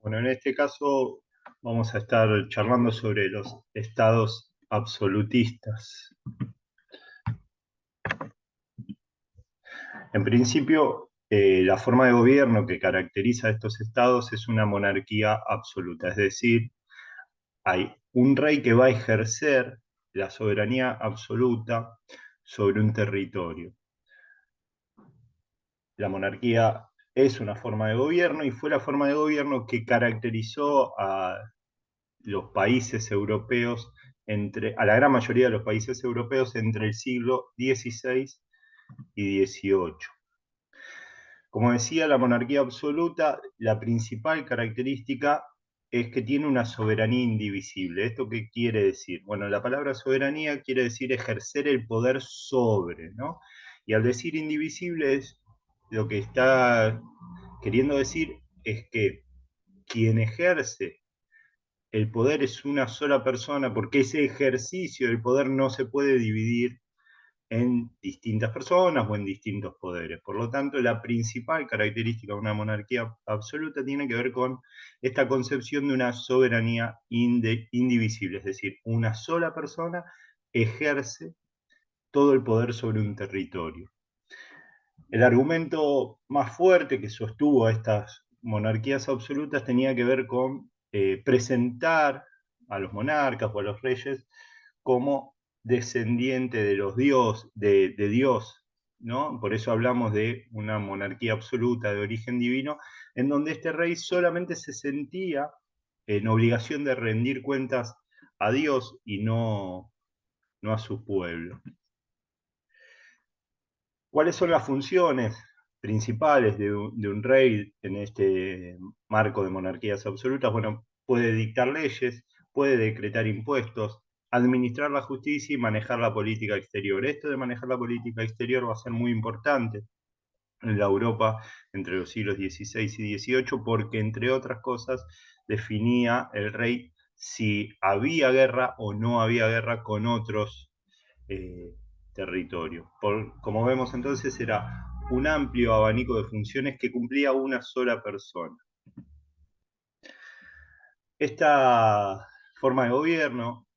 Bueno, en este caso vamos a estar charlando sobre los estados absolutistas. En principio, la forma de gobierno que caracteriza a estos estados es una monarquía absoluta, es decir, hay un rey que va a ejercer la soberanía absoluta sobre un territorio. La monarquía es una forma de gobierno y fue la forma de gobierno que caracterizó a los países europeos, a la gran mayoría de los países europeos entre el siglo XVI y XVIII. Como decía, la monarquía absoluta, la principal característica es que tiene una soberanía indivisible. ¿Esto qué quiere decir? Bueno, la palabra soberanía quiere decir ejercer el poder sobre, ¿no? Y al decir indivisible es lo que está queriendo decir es que quien ejerce el poder es una sola persona, porque ese ejercicio del poder no se puede dividir en distintas personas o en distintos poderes. Por lo tanto, la principal característica de una monarquía absoluta tiene que ver con esta concepción de una soberanía indivisible, es decir, una sola persona ejerce todo el poder sobre un territorio. El argumento más fuerte que sostuvo a estas monarquías absolutas tenía que ver con presentar a los monarcas o a los reyes como descendiente de los de Dios, ¿no? Por eso hablamos de una monarquía absoluta de origen divino, en donde este rey solamente se sentía en obligación de rendir cuentas a Dios y no a su pueblo. ¿Cuáles son las funciones principales de un rey en este marco de monarquías absolutas? Bueno, puede dictar leyes, puede decretar impuestos, administrar la justicia y manejar la política exterior. Esto de manejar la política exterior va a ser muy importante en la Europa entre los siglos XVI y XVIII porque, entre otras cosas, definía el rey si había guerra o no había guerra con otros eh, territorio. Como vemos entonces, era un amplio abanico de funciones que cumplía una sola persona. Esta forma de gobierno,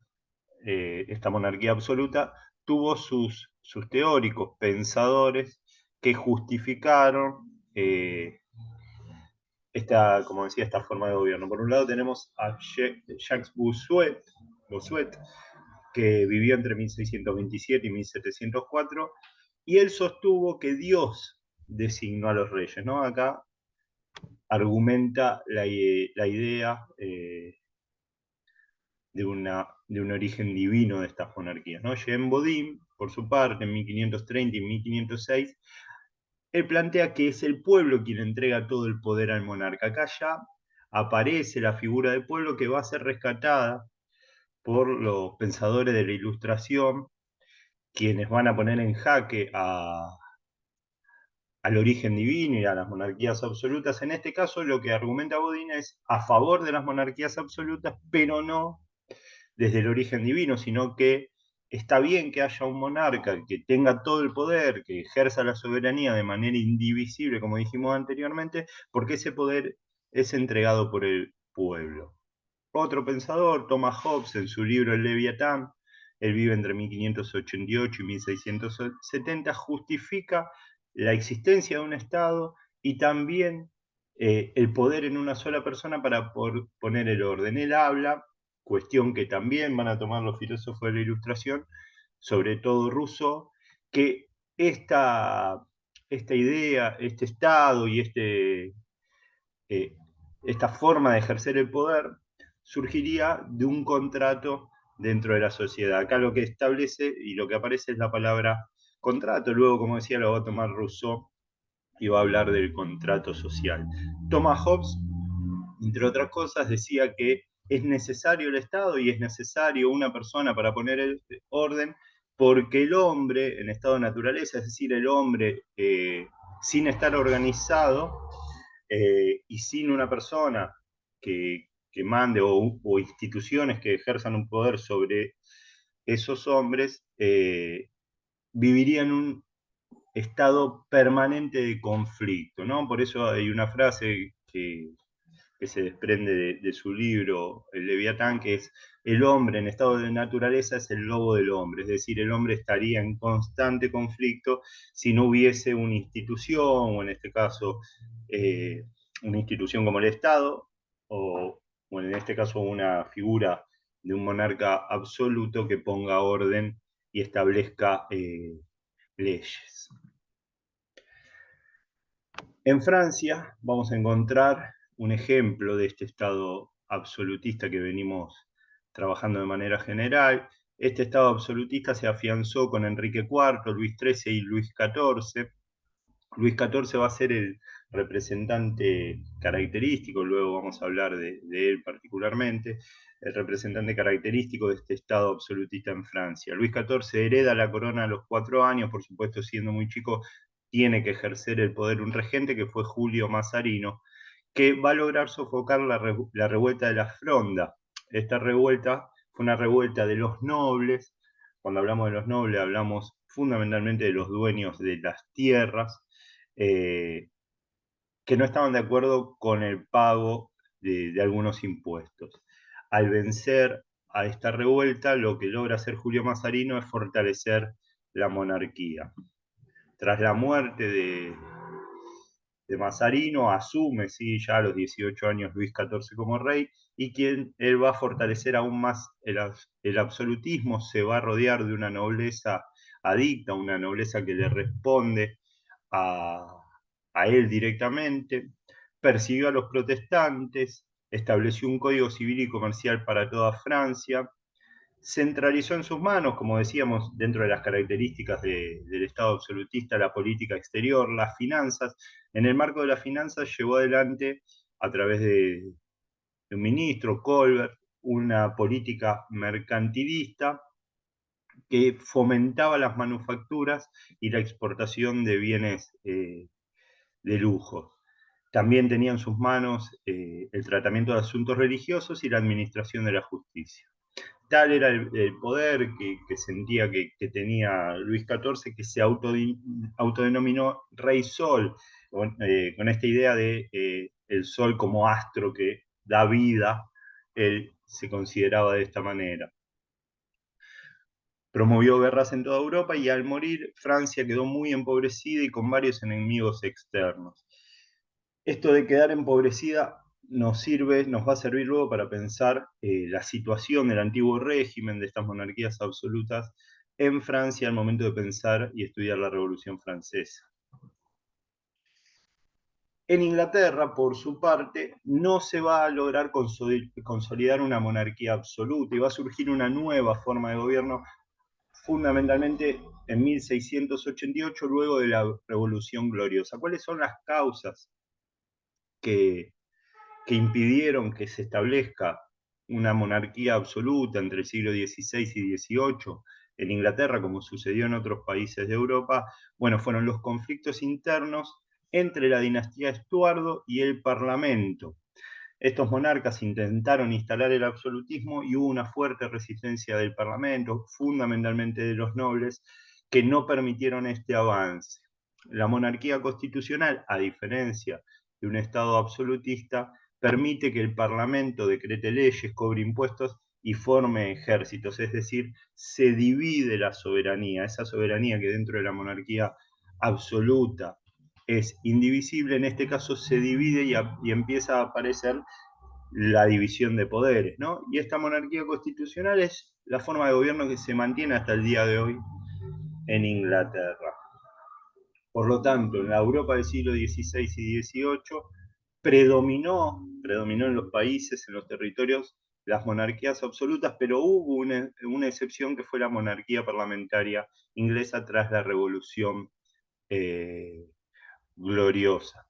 esta monarquía absoluta, tuvo sus teóricos, pensadores, que justificaron como decía, esta forma de gobierno. Por un lado tenemos a Jacques Bossuet, que vivió entre 1627 y 1704, y él sostuvo que Dios designó a los reyes, ¿no? Acá argumenta la idea de un origen divino de estas monarquías, ¿no? Jean Bodin, por su parte, en 1530 y 1506, él plantea que es el pueblo quien entrega todo el poder al monarca. Acá ya aparece la figura del pueblo que va a ser rescatada por los pensadores de la Ilustración, quienes van a poner en jaque al origen divino y a las monarquías absolutas. En este caso, lo que argumenta Bodin es a favor de las monarquías absolutas, pero no desde el origen divino, sino que está bien que haya un monarca que tenga todo el poder, que ejerza la soberanía de manera indivisible, como dijimos anteriormente, porque ese poder es entregado por el pueblo. Otro pensador, Thomas Hobbes, en su libro El Leviatán, él vive entre 1588 y 1670, justifica la existencia de un Estado y también el poder en una sola persona para poner el orden. Él habla, cuestión que también van a tomar los filósofos de la Ilustración, sobre todo Rousseau, que esta idea, este Estado y eh, esta forma de ejercer el poder surgiría de un contrato dentro de la sociedad. Acá lo que establece y lo que aparece es la palabra contrato. Luego, como decía, lo va a tomar Rousseau y va a hablar del contrato social. Thomas Hobbes, entre otras cosas, decía que es necesario el Estado y es necesario una persona para poner el orden, porque el hombre en estado de naturaleza, es decir, el hombre sin estar organizado, y sin una persona que mande o, instituciones que ejerzan un poder sobre esos hombres, vivirían un estado permanente de conflicto, ¿no? Por eso hay una frase que se desprende de su libro, El Leviatán, que es el hombre en estado de naturaleza es el lobo del hombre, es decir, el hombre estaría en constante conflicto si no hubiese una institución, o en este caso una institución como el Estado, o en este caso una figura de un monarca absoluto que ponga orden y establezca leyes. En Francia vamos a encontrar un ejemplo de este Estado absolutista que venimos trabajando de manera general. Este Estado absolutista se afianzó con Enrique IV, Luis XIII y Luis XIV. Luis XIV va a ser el representante característico, luego vamos a hablar de él particularmente, el representante característico de este Estado absolutista en Francia. Luis XIV hereda la corona a los 4 años, por supuesto siendo muy chico tiene que ejercer el poder un regente que fue Julio Mazarino, que va a lograr sofocar la revuelta de la Fronda. Esta revuelta fue una revuelta de los nobles. Cuando hablamos de los nobles hablamos fundamentalmente de los dueños de las tierras, eh, que no estaban de acuerdo con el pago de algunos impuestos. Al vencer a esta revuelta, lo que logra hacer Julio Mazarino es fortalecer la monarquía. Tras la muerte de Mazarino, asume ¿sí? Ya a los 18 años Luis XIV como rey, y quien él va a fortalecer aún más el absolutismo, se va a rodear de una nobleza adicta, una nobleza que le responde a, a él directamente, persiguió a los protestantes, estableció un código civil y comercial para toda Francia, centralizó en sus manos, como decíamos, dentro de las características del Estado absolutista, la política exterior, las finanzas. En el marco de las finanzas llevó adelante, a través de un ministro, Colbert, una política mercantilista que fomentaba las manufacturas y la exportación de bienes de lujo. También tenía en sus manos el tratamiento de asuntos religiosos y la administración de la justicia. Tal era el poder que sentía que tenía Luis XIV, que se autodenominó Rey Sol, con esta idea de el sol como astro que da vida, él se consideraba de esta manera. Promovió guerras en toda Europa y al morir Francia quedó muy empobrecida y con varios enemigos externos. Esto de quedar empobrecida nos va a servir luego para pensar la situación del antiguo régimen de estas monarquías absolutas en Francia al momento de pensar y estudiar la Revolución Francesa. En Inglaterra, por su parte, no se va a lograr consolidar una monarquía absoluta y va a surgir una nueva forma de gobierno fundamentalmente en 1688, luego de la Revolución Gloriosa. ¿Cuáles son las causas que impidieron que se establezca una monarquía absoluta entre el siglo XVI y XVIII en Inglaterra, como sucedió en otros países de Europa? Bueno, fueron los conflictos internos entre la dinastía Estuardo y el Parlamento. Estos monarcas intentaron instalar el absolutismo y hubo una fuerte resistencia del Parlamento, fundamentalmente de los nobles, que no permitieron este avance. La monarquía constitucional, a diferencia de un Estado absolutista, permite que el Parlamento decrete leyes, cobre impuestos y forme ejércitos, es decir, se divide la soberanía, esa soberanía que dentro de la monarquía absoluta es indivisible, en este caso se divide y empieza a aparecer la división de poderes, ¿no? Y esta monarquía constitucional es la forma de gobierno que se mantiene hasta el día de hoy en Inglaterra. Por lo tanto, en la Europa del siglo XVI y XVIII predominó en los países, en los territorios, las monarquías absolutas, pero hubo una excepción que fue la monarquía parlamentaria inglesa tras la Revolución Gloriosa.